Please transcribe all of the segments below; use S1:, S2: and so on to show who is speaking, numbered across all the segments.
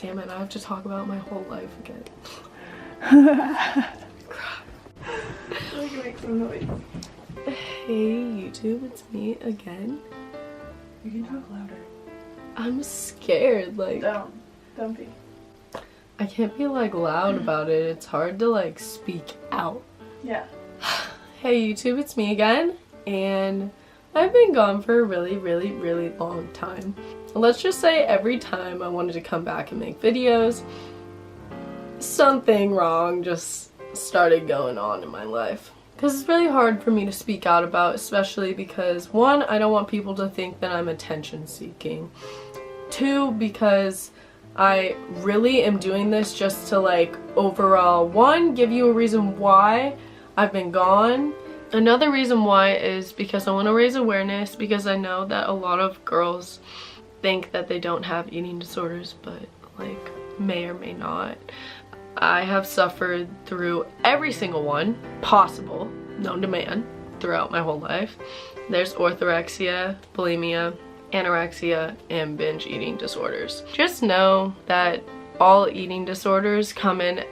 S1: Damn it, I have to talk about my whole life again. Crap. I can make some noise. Hey YouTube, it's me again.
S2: You can talk louder.
S1: I'm scared, like...
S2: Don't be.
S1: I can't be like loud about it. It's hard to like speak out.
S2: Yeah.
S1: Hey YouTube, it's me again. And I've been gone for a really long time. Let's just say every time I wanted to come back and make videos, something wrong just started going on in my life. Because it's really hard for me to speak out about, especially because, one, I don't want people to think that I'm attention seeking. Two, because I really am doing this just to like overall, one, give you a reason why I've been gone. Another reason why is because I want to raise awareness, because I know that a lot of girls think that they don't have eating disorders, but like may or may not. I have suffered through every single one possible known to man throughout my whole life. There's orthorexia, bulimia, anorexia, and binge eating disorders. Just know that all eating disorders come in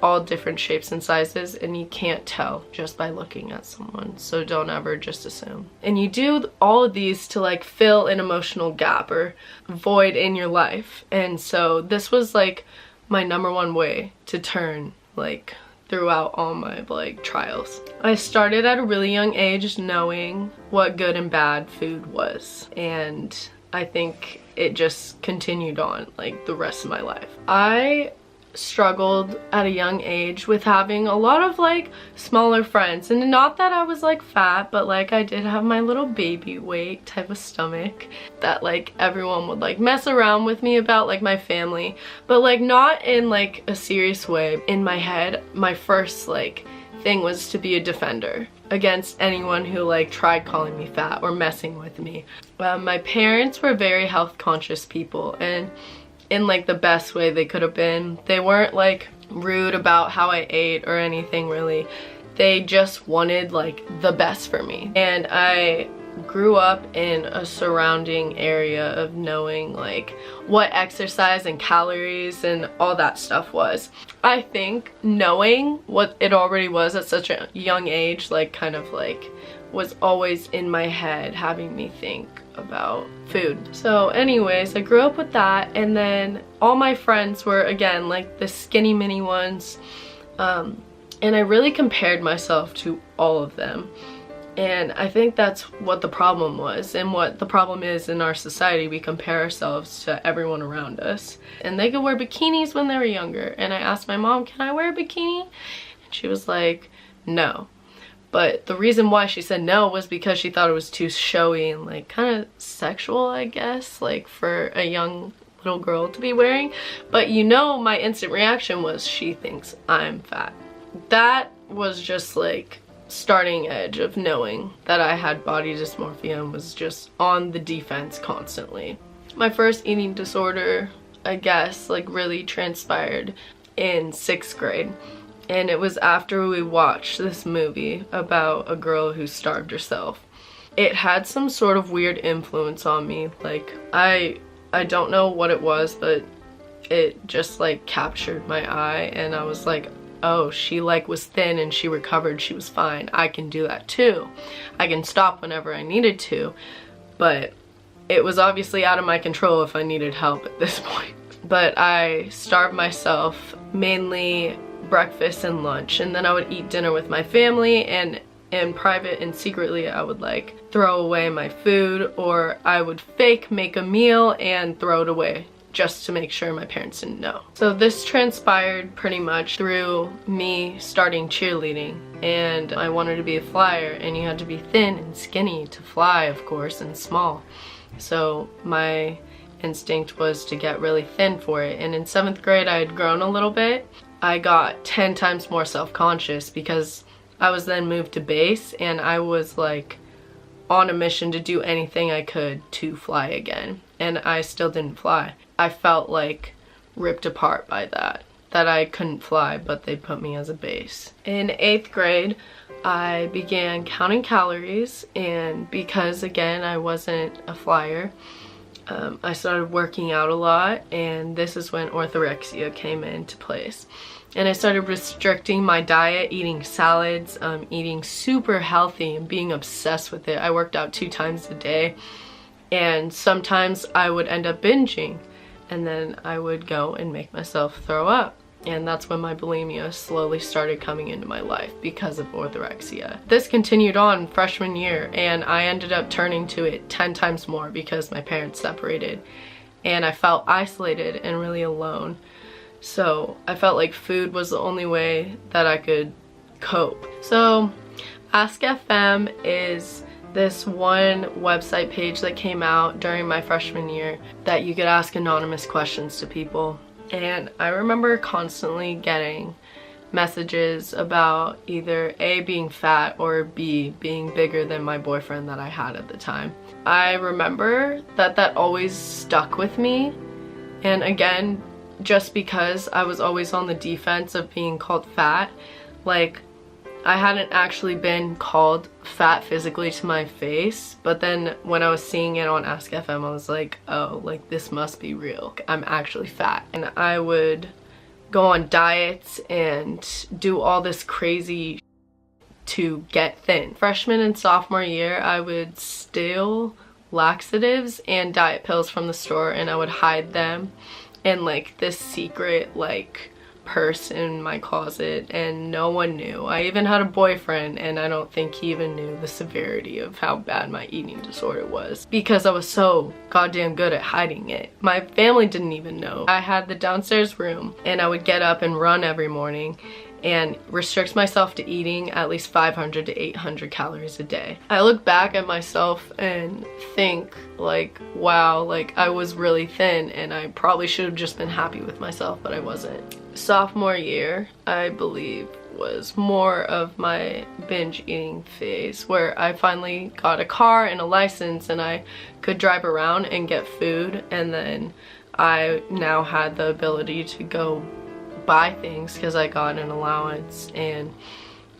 S1: all different shapes and sizes, and you can't tell just by looking at someone, so don't ever just assume. And you do all of these to like fill an emotional gap or void in your life, and so this was like my #1 way to turn like throughout all my like trials. I started at a really young age knowing what good and bad food was, and I think it just continued on like the rest of my life. I struggled at a young age with having a lot of like smaller friends, and not that I was like fat, but like I did have my little baby weight type of stomach that like everyone would like mess around with me about, like my family, but like not in like a serious way. In my head, my first like thing was to be a defender against anyone who like tried calling me fat or messing with me. My parents were very health conscious people, and in like the best way they could have been. They weren't like rude about how I ate or anything really. They just wanted like the best for me. And I grew up in a surrounding area of knowing like what exercise and calories and all that stuff was. I think knowing what it already was at such a young age, like kind of like was always in my head, having me think about food. So anyways, I grew up with that, and then all my friends were again like the skinny mini ones, and I really compared myself to all of them. And I think that's what the problem was, and what the problem is in our society. We compare ourselves to everyone around us, and they could wear bikinis when they were younger, and I asked my mom, can I wear a bikini? And she was like, no. But the reason why she said no was because she thought it was too showy and like kind of sexual, I guess, like for a young little girl to be wearing. But you know, my instant reaction was, she thinks I'm fat. That was just like starting edge of knowing that I had body dysmorphia and was just on the defense constantly. My first eating disorder, I guess, like really transpired in 6th grade. And it was after we watched this movie about a girl who starved herself. It had some sort of weird influence on me. Like, I don't know what it was, but it just like captured my eye, and I was like, oh, she like was thin and she recovered, she was fine. I can do that too. I can stop whenever I needed to. But it was obviously out of my control if I needed help at this point. But I starved myself, mainly breakfast and lunch, and then I would eat dinner with my family, and in private and secretly I would like throw away my food, or I would fake make a meal and throw it away just to make sure my parents didn't know. So this transpired pretty much through me starting cheerleading, and I wanted to be a flyer, and you had to be thin and skinny to fly, of course, and small. So my instinct was to get really thin for it, and in 7th grade I had grown a little bit. I got 10 times more self-conscious because I was then moved to base, and I was like on a mission to do anything I could to fly again, and I still didn't fly. I felt like ripped apart by that I couldn't fly, but they put me as a base. In 8th grade, I began counting calories, and because again I wasn't a flyer, I started working out a lot, and this is when orthorexia came into place. And I started restricting my diet, eating salads, eating super healthy and being obsessed with it. I worked out 2 times a day, and sometimes I would end up binging, and then I would go and make myself throw up. And that's when my bulimia slowly started coming into my life because of orthorexia. This continued on freshman year, and I ended up turning to it 10 times more because my parents separated, and I felt isolated and really alone. So I felt like food was the only way that I could cope. So Ask FM is this one website page that came out during my freshman year that you could ask anonymous questions to people. And I remember constantly getting messages about either A, being fat, or B, being bigger than my boyfriend that I had at the time. I remember that always stuck with me. And again, just because I was always on the defense of being called fat, like, I hadn't actually been called fat physically to my face, but then when I was seeing it on Ask FM, I was like, oh, like, this must be real. I'm actually fat. And I would go on diets and do all this crazy to get thin. Freshman and sophomore year, I would steal laxatives and diet pills from the store, and I would hide them in like this secret like purse in my closet, and no one knew. I even had a boyfriend, and I don't think he even knew the severity of how bad my eating disorder was because I was so goddamn good at hiding it. My family didn't even know. I had the downstairs room, and I would get up and run every morning and restrict myself to eating at least 500 to 800 calories a day. I look back at myself and think like, wow, like I was really thin, and I probably should have just been happy with myself, but I wasn't. Sophomore year, I believe, was more of my binge eating phase, where I finally got a car and a license, and I could drive around and get food, and then I now had the ability to go buy things because I got an allowance, and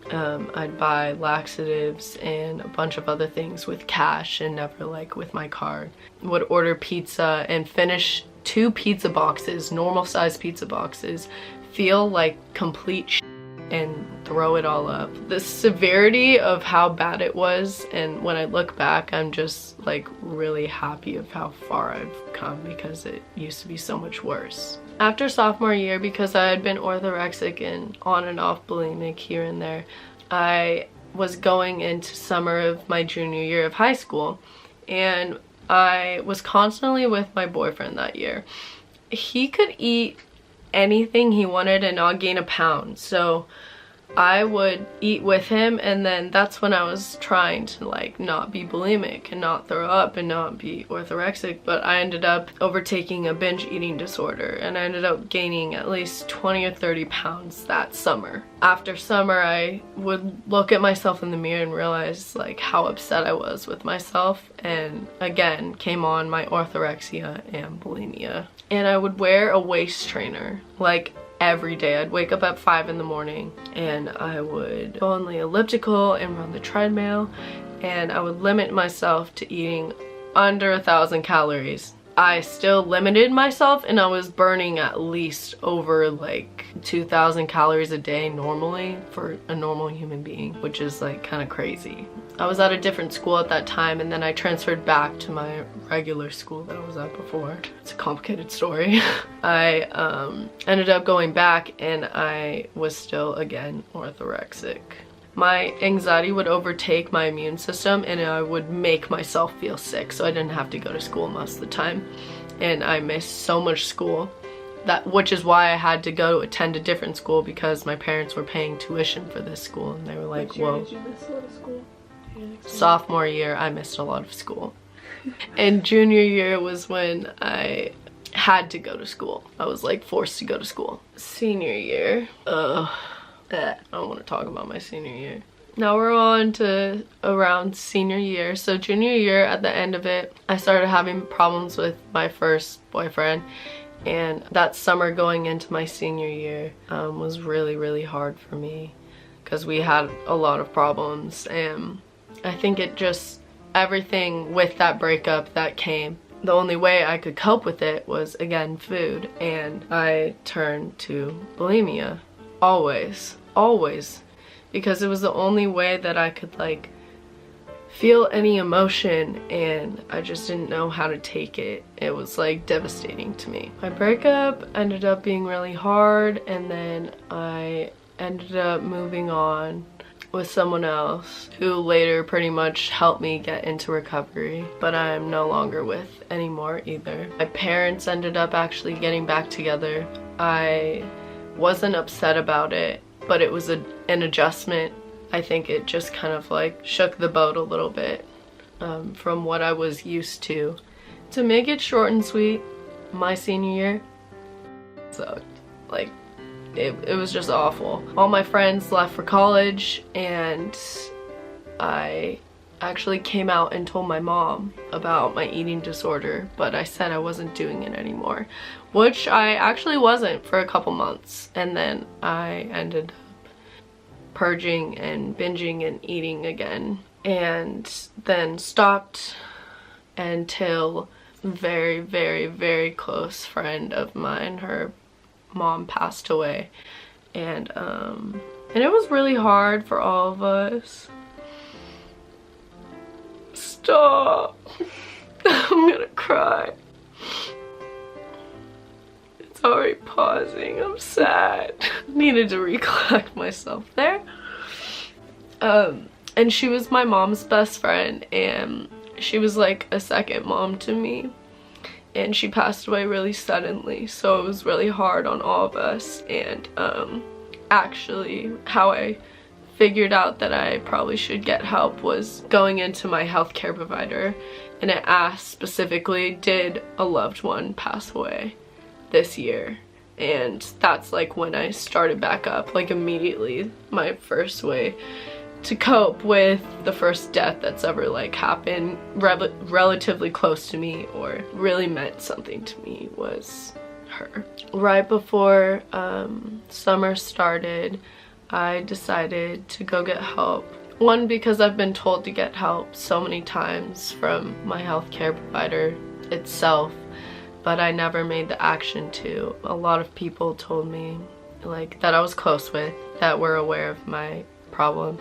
S1: I'd buy laxatives and a bunch of other things with cash and never like with my card. Would order pizza and finish 2 pizza boxes, normal size pizza boxes, feel like complete shit, and throw it all up. The severity of how bad it was, and when I look back, I'm just like really happy of how far I've come because it used to be so much worse. After sophomore year, because I had been orthorexic and on and off bulimic here and there, I was going into summer of my junior year of high school, and I was constantly with my boyfriend that year. He could eat anything he wanted and not gain a pound, so I would eat with him, and then that's when I was trying to like not be bulimic and not throw up and not be orthorexic, but I ended up overtaking a binge eating disorder, and I ended up gaining at least 20 or 30 pounds that summer. After summer, I would look at myself in the mirror and realize like how upset I was with myself, and again came on my orthorexia and bulimia. And I would wear a waist trainer like every day. I'd wake up at 5 in the morning, and I would go on the elliptical and run the treadmill, and I would limit myself to eating under 1,000 calories. I still limited myself, and I was burning at least over like 2,000 calories a day normally for a normal human being, which is like kind of crazy. I was at a different school at that time, and then I transferred back to my regular school that I was at before. It's a complicated story. I ended up going back, and I was still again orthorexic. My anxiety would overtake my immune system, and I would make myself feel sick, so I didn't have to go to school most of the time. And I missed so much school, which is why I had to go attend a different school, because my parents were paying tuition for this school, and they were like, whoa.
S2: Did you miss a lot of school?
S1: Sophomore year, I missed a lot of school. And junior year was when I had to go to school. I was like forced to go to school. Senior year, I don't want to talk about my senior year. Now we're on to around senior year. So junior year, at the end of it, I started having problems with my first boyfriend, and that summer going into my senior year was really, really hard for me because we had a lot of problems, and I think it just, everything with that breakup that came the only way I could cope with it was, again, food, and I turned to bulimia. Always, always, because it was the only way that I could like feel any emotion, and I just didn't know how to take it. It was like devastating to me. My breakup ended up being really hard, and then I ended up moving on with someone else who later pretty much helped me get into recovery, but I'm no longer with anymore either. My parents ended up actually getting back together. I wasn't upset about it, but it was an adjustment. I think it just kind of like shook the boat a little bit from what I was used to. To make it short and sweet, my senior year sucked. Like, it was just awful. All my friends left for college, and I actually came out and told my mom about my eating disorder, but I said I wasn't doing it anymore, which I actually wasn't for a couple months, and then I ended up purging and binging and eating again, and then stopped until very, very, very close friend of mine, her mom passed away, and it was really hard for all of us. Stop. I'm gonna cry. It's already pausing. I'm sad. Needed to recollect myself there. And she was my mom's best friend, and she was like a second mom to me. And she passed away really suddenly, so it was really hard on all of us. And actually, how I figured out that I probably should get help was going into my healthcare provider, and it asked specifically, did a loved one pass away this year? And that's like when I started back up, like immediately. My first way to cope with the first death that's ever like happened relatively close to me or really meant something to me was her. Right before summer started, I decided to go get help. One, because I've been told to get help so many times from my healthcare provider itself, but I never made the action to. A lot of people told me, like, that I was close with, that were aware of my problem,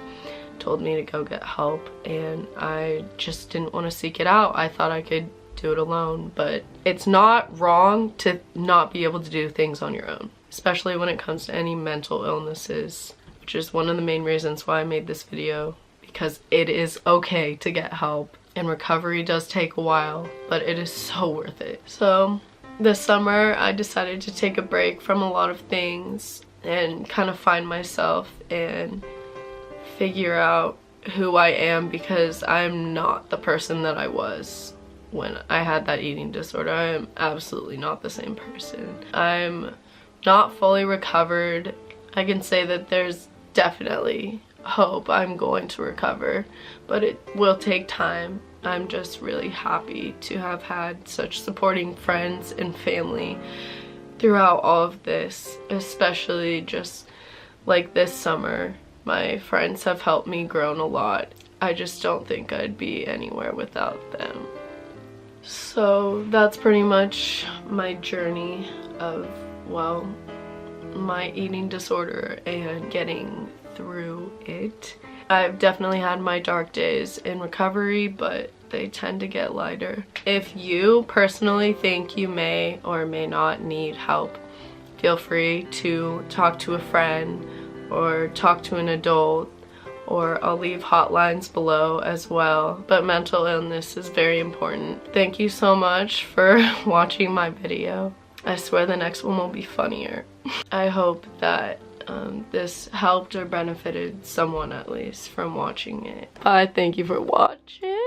S1: told me to go get help, and I just didn't want to seek it out. I thought I could do it alone, but it's not wrong to not be able to do things on your own, especially when it comes to any mental illnesses, which is one of the main reasons why I made this video, because it is okay to get help, and recovery does take a while, but it is so worth it. So this summer I decided to take a break from a lot of things and kind of find myself and figure out who I am, because I'm not the person that I was when I had that eating disorder. I am absolutely not the same person. I'm not fully recovered. I can say that there's definitely hope I'm going to recover, but it will take time. I'm just really happy to have had such supporting friends and family throughout all of this, especially just like this summer. My friends have helped me grow a lot. I just don't think I'd be anywhere without them. So that's pretty much my journey of, well, my eating disorder and getting through it. I've definitely had my dark days in recovery, but they tend to get lighter. If you personally think you may or may not need help, feel free to talk to a friend or talk to an adult, or I'll leave hotlines below as well. But mental illness is very important. Thank you so much for watching my video. I swear the next one will be funnier. I hope that this helped or benefited someone at least from watching it. Bye, thank you for watching.